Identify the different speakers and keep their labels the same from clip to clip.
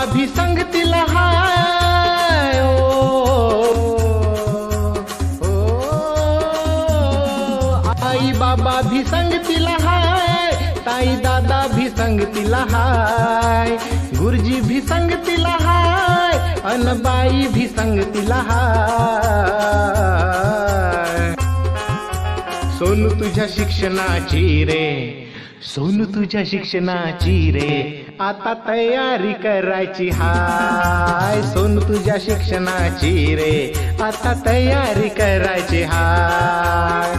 Speaker 1: भी संगतीला हाय, आई बाबा भी संगतीला हाय, ताई दादा भी संगतीला हाय, गुरुजी भी संगतीला हाय, अनबाई भी संगतीला हाय। सोनू तुझ्या शिक्षणाची रे, सोनू तुझ्या शिक्षणाची रे, आता तयारी करायची हाय। सोनू तुझ्या शिक्षणाची रे, आता तयारी करायची हाय।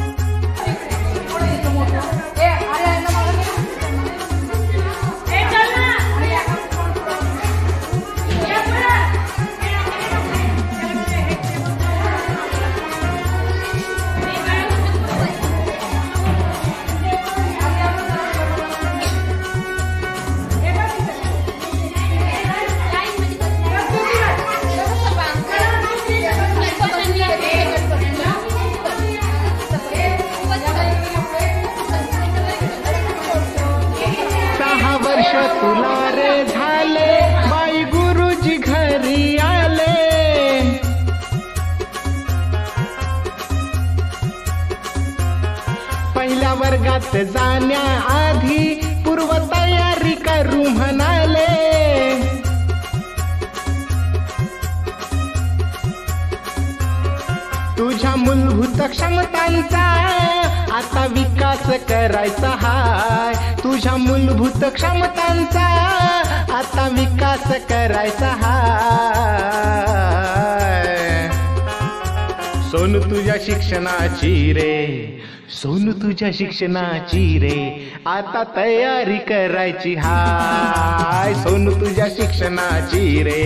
Speaker 1: तुला रे झाले बाई गुरुजी घरी आले, पहिल्या वर्गात जाण्याआधी पूर्व तयारी करू म्हणाले। तुझ्या मूलभूत क्षमतांचा आता विकास करायचा हाय, तुझ्या मूलभूत क्षमतांचा आता विकास करायचा हाय। सोनू तुझ्या शिक्षणाची रे, सोनू तुझ्या शिक्षणाची रे, आता तयारी करायची हाय। सोनू तुझ्या शिक्षणाची रे,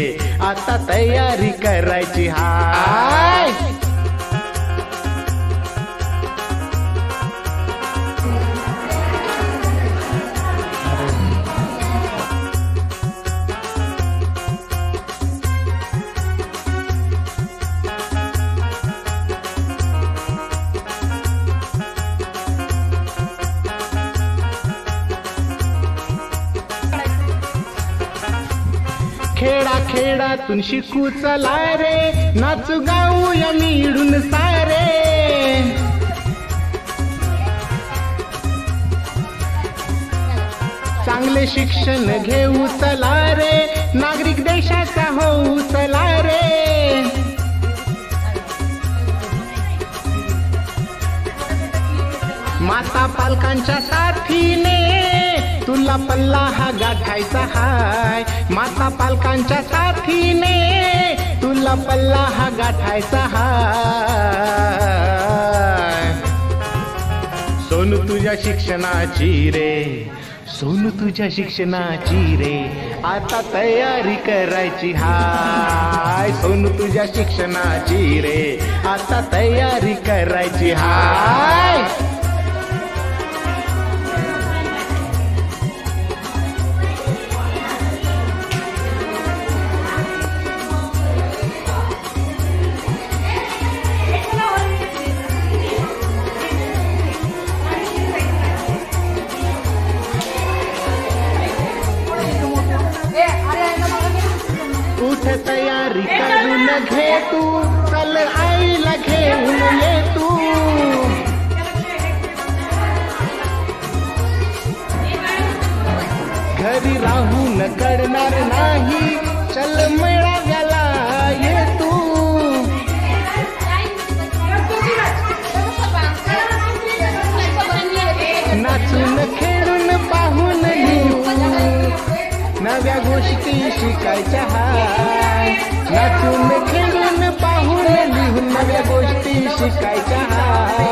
Speaker 1: आता तयारी करायची हाय। खेडा खेडातून शिकू चला रे, नाचू गाऊया मिळून सारे। चांगले शिक्षण घेऊ चला रे, नागरिक देशाचा होऊ चला रे। माता पालकांच्या साथीने तुला पल्ला हा गाठायचा हाय, माता पालकांच्या साथीने तुला पल्ला हा गाठायचा हाय। सोनू तुझ्या शिक्षणाची रे, सोनू तुझ्या शिक्षणाची रे, आता तयारी करायची हाय। सोनू तुझ्या शिक्षणाची रे, आता तयारी करायची हाय। उठ तयारी करून घे तू, चल आईला घेऊन ये तू। घरी राहून करणार नाही, चल मेळाव्याला ये तू। नाचून खेळून पाहून लिहू, नव्या गोष्टी शिकायच्या हाय। नाचून खेळून पाहून लिहून नव्या गोष्टी शिकायच्या हाय।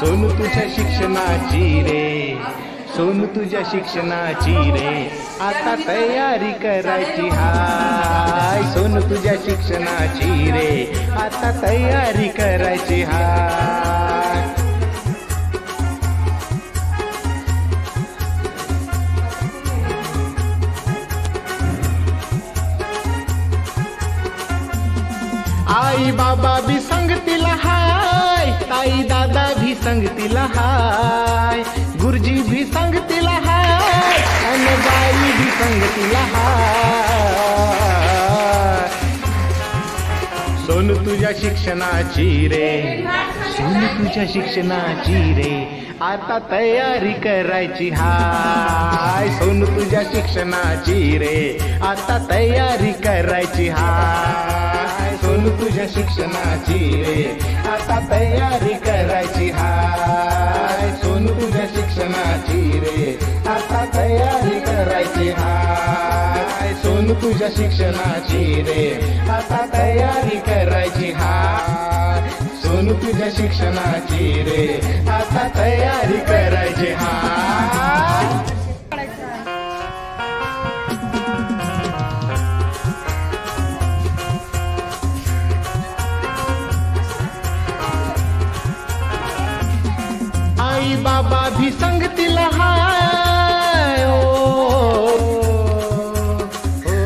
Speaker 1: सोनू तुझ्या शिक्षणाची रे, सोनू तुझ्या शिक्षणाची रे, आता तयारी करायची हाय। सोनू तुझ्या शिक्षणाची रे, आता तयारी करायची हाय। आई बाबा भी संगतीला हाय, ताई दादा भी संगतीला हाय, गुरुजी भी संगतीला हाय, अन बाई भी संगतीला हाय. सोनू तुझ्या शिक्षणाची रे, सोनू तुझ्या शिक्षणाची रे, आता तयारी करायची हाय. सोनू तुझ्या शिक्षणाची रे, आता तयारी करायची हाय. सोनू तुझ्या शिक्षणाची रे, आता तयारी करायची हाय. सोनू तुझ्या शिक्षणाची रे, आता तयारी करायची हाय. सोनू तुझ्या शिक्षणाची रे, आता तयारी करायची हाय. सोनू तुझ्या शिक्षणाची रे, आता तयारी करायची हाय. आई बाबा भी संगतीला हाय. ओ, ओ,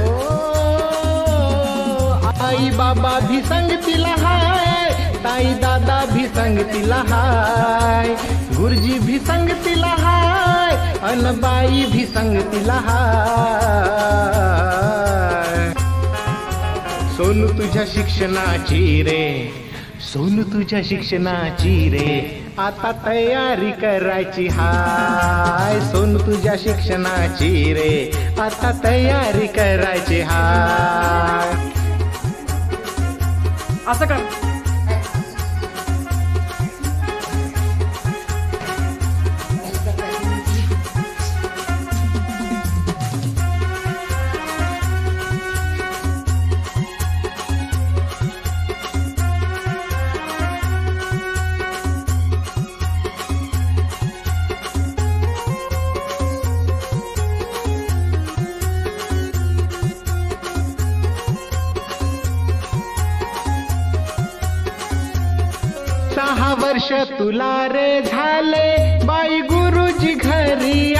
Speaker 1: आई बाबा भी संगतीला हाय. ताई दादा भी संगतीला हाय. गुरुजी भी संगतीला हाय. अन बाई भी संगतीला हाय. सोनू तुझ्या शिक्षणाची रे, सोनू तुझ्या शिक्षणाची रे, आता तयारी करायची हाय. सोनू तुझ्या शिक्षणाची रे, आता तयारी करायची हाय.
Speaker 2: असं कर.
Speaker 1: सहा वर्ष तुला रे झाले, बाई गुरुजी घरी